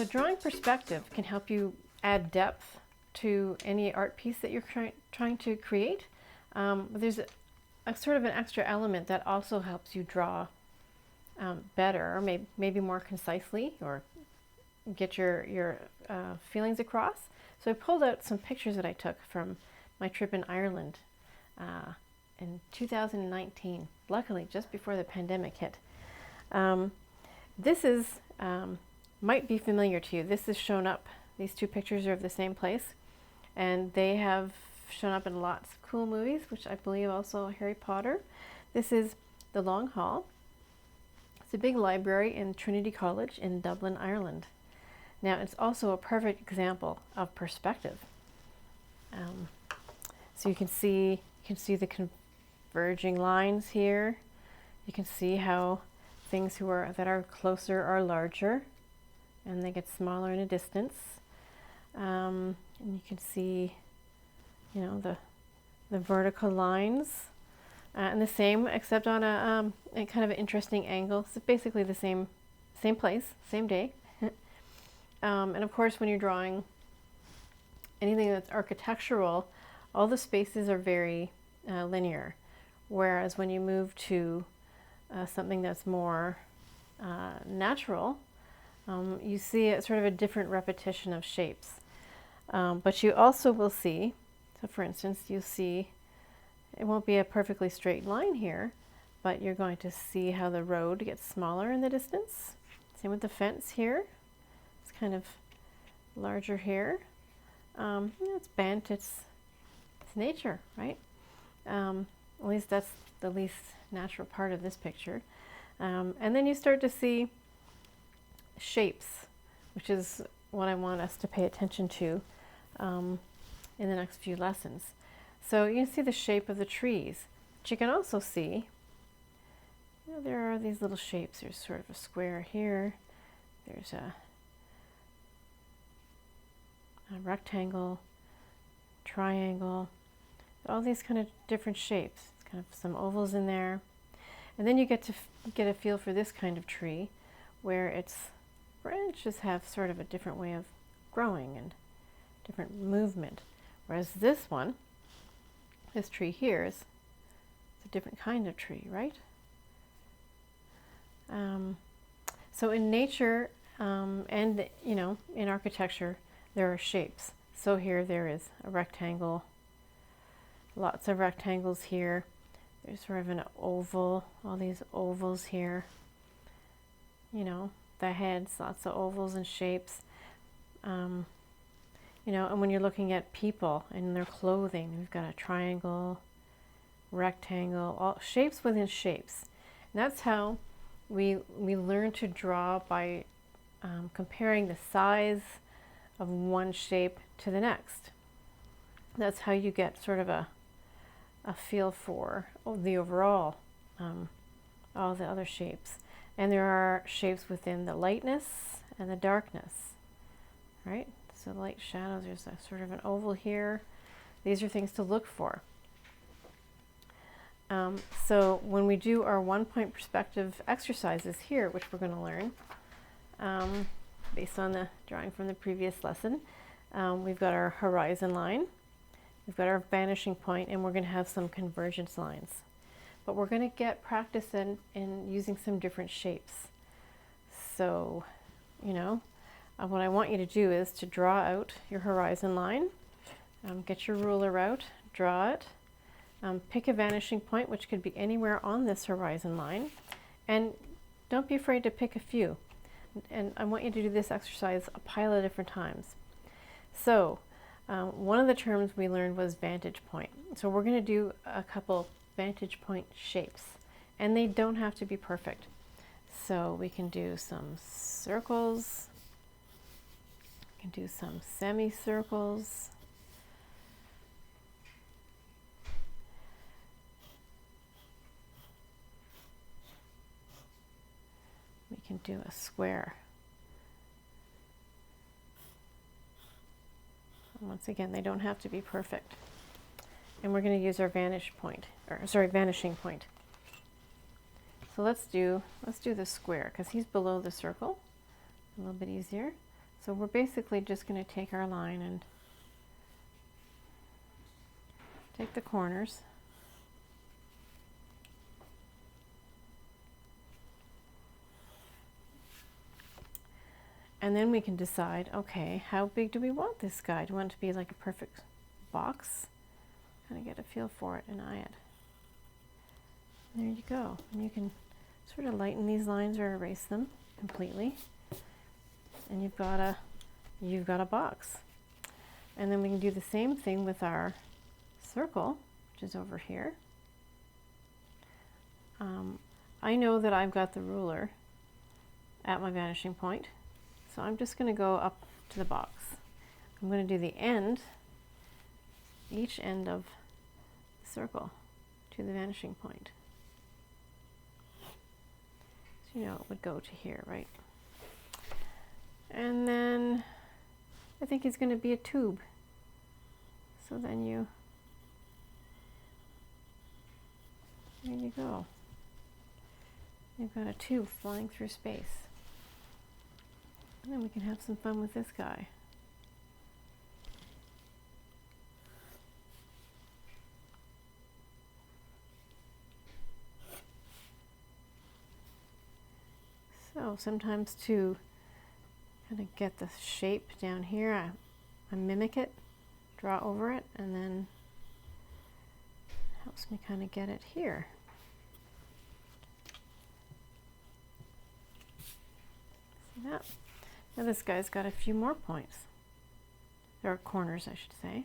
So drawing perspective can help you add depth to any art piece that you're trying to create. There's a sort of an extra element that also helps you draw better, or maybe more concisely, or get your feelings across. So I pulled out some pictures that I took from my trip in Ireland in 2019, luckily just before the pandemic hit. This is might be familiar to you. This has shown up, these two pictures are of the same place, and they have shown up in lots of cool movies, which I believe also Harry Potter. This is The Long Hall. It's a big library in Trinity College in Dublin, Ireland. Now, it's also a perfect example of perspective. So you can see the converging lines here. You can see how things that are closer are larger, and they get smaller in a distance. And you can see, the vertical lines, and the same, except on a kind of an interesting angle. So basically the same place, same day. And of course, when you're drawing anything that's architectural, all the spaces are very linear. Whereas when you move to something that's more natural, you see sort of a different repetition of shapes. But you also will see, so for instance, you'll see, it won't be a perfectly straight line here, but you're going to see how the road gets smaller in the distance. Same with the fence here. It's kind of larger here. It's bent, it's nature, right? At least that's the least natural part of this picture. And then you start to see shapes, which is what I want us to pay attention to in the next few lessons. So you can see the shape of the trees, but you can also see, there are these little shapes. There's sort of a square here. There's a rectangle, triangle, all these kind of different shapes. It's kind of some ovals in there. And then you get to get a feel for this kind of tree, where its branches have sort of a different way of growing and different movement. Whereas this tree here it's a different kind of tree, right? So in nature and in architecture, there are shapes. So here there is a rectangle, lots of rectangles here. There's sort of an oval, all these ovals here. The heads, lots of ovals and shapes. And when you're looking at people and their clothing, we've got a triangle, rectangle, all shapes within shapes. And that's how we learn to draw, by comparing the size of one shape to the next. That's how you get sort of a feel for the overall, all the other shapes. And there are shapes within the lightness and the darkness, right? So light shadows, there's a sort of an oval here. These are things to look for. So when we do our 1-point perspective exercises here, which we're going to learn based on the drawing from the previous lesson, we've got our horizon line, we've got our vanishing point, and we're going to have some convergence lines. But we're going to get practice in using some different shapes. So, what I want you to do is to draw out your horizon line, get your ruler out, draw it, pick a vanishing point, which could be anywhere on this horizon line, and don't be afraid to pick a few. And I want you to do this exercise a pile of different times. So, one of the terms we learned was vantage point. So we're going to do a couple vantage point shapes, and they don't have to be perfect. So we can do some circles, we can do some semicircles, we can do a square. And once again, they don't have to be perfect. And we're going to use our vanishing point. So let's do the square, because he's below the circle. A little bit easier. So we're basically just going to take our line and take the corners. And then we can decide, okay, how big do we want this guy? Do we want it to be like a perfect box? Kind of get a feel for it and eye it. There you go. And you can sort of lighten these lines or erase them completely. And you've got a box. And then we can do the same thing with our circle, which is over here. I know that I've got the ruler at my vanishing point, so I'm just going to go up to the box. I'm going to do the end, each end of the circle to the vanishing point. So you know it would go to here, right? And then I think it's going to be a tube. So then there you go. You've got a tube flying through space. And then we can have some fun with this guy. So sometimes to kind of get the shape down here, I mimic it, draw over it, and then helps me kind of get it here. See that? Now this guy's got a few more points. There are corners, I should say.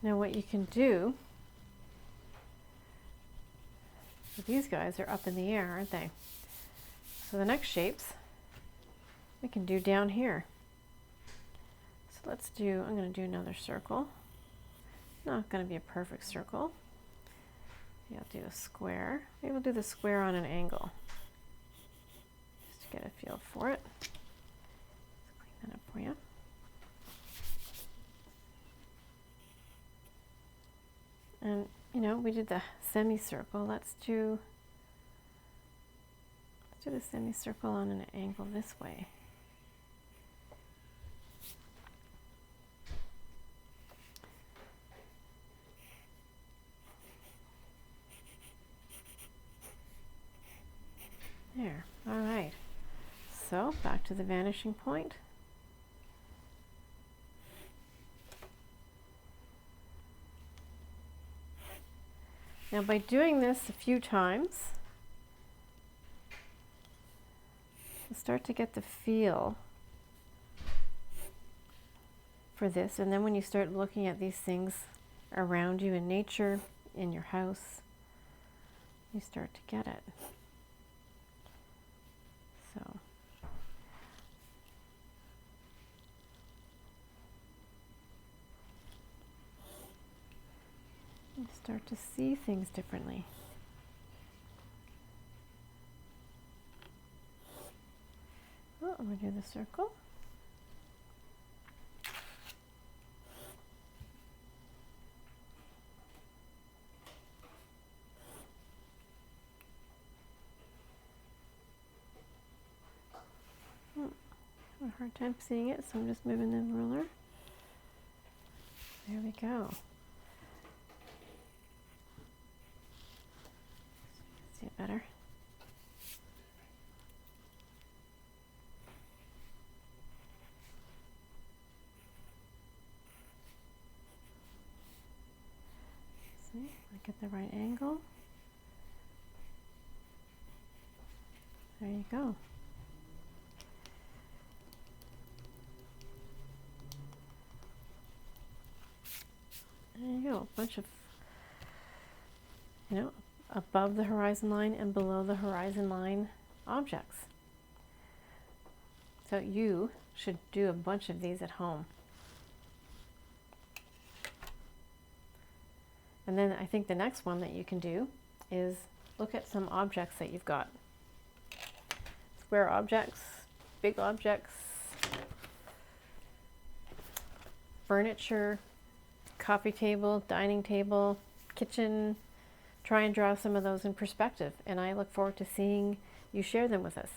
Now what you can do, these guys are up in the air, aren't they? So the next shapes we can do down here. So let's do, I'm going to do another circle. Not going to be a perfect circle. Maybe I'll do a square. Maybe we'll do the square on an angle, just to get a feel for it. Let's clean that up for you. And you know, we did the semicircle. Let's do the semicircle on an angle this way. There. All right. So back to the vanishing point. Now by doing this a few times, you'll start to get the feel for this, and then when you start looking at these things around you in nature, in your house, you start to get it. So you start to see things differently. Oh, I'm going to do the circle. I have a hard time seeing it, so I'm just moving the ruler. There we go. See it better. See, I get the right angle. There you go. There you go, a bunch of, you know, above the horizon line and below the horizon line objects. So you should do a bunch of these at home. And then I think the next one that you can do is look at some objects that you've got. Square objects, big objects, furniture, coffee table, dining table, kitchen. Try and draw some of those in perspective, and I look forward to seeing you share them with us.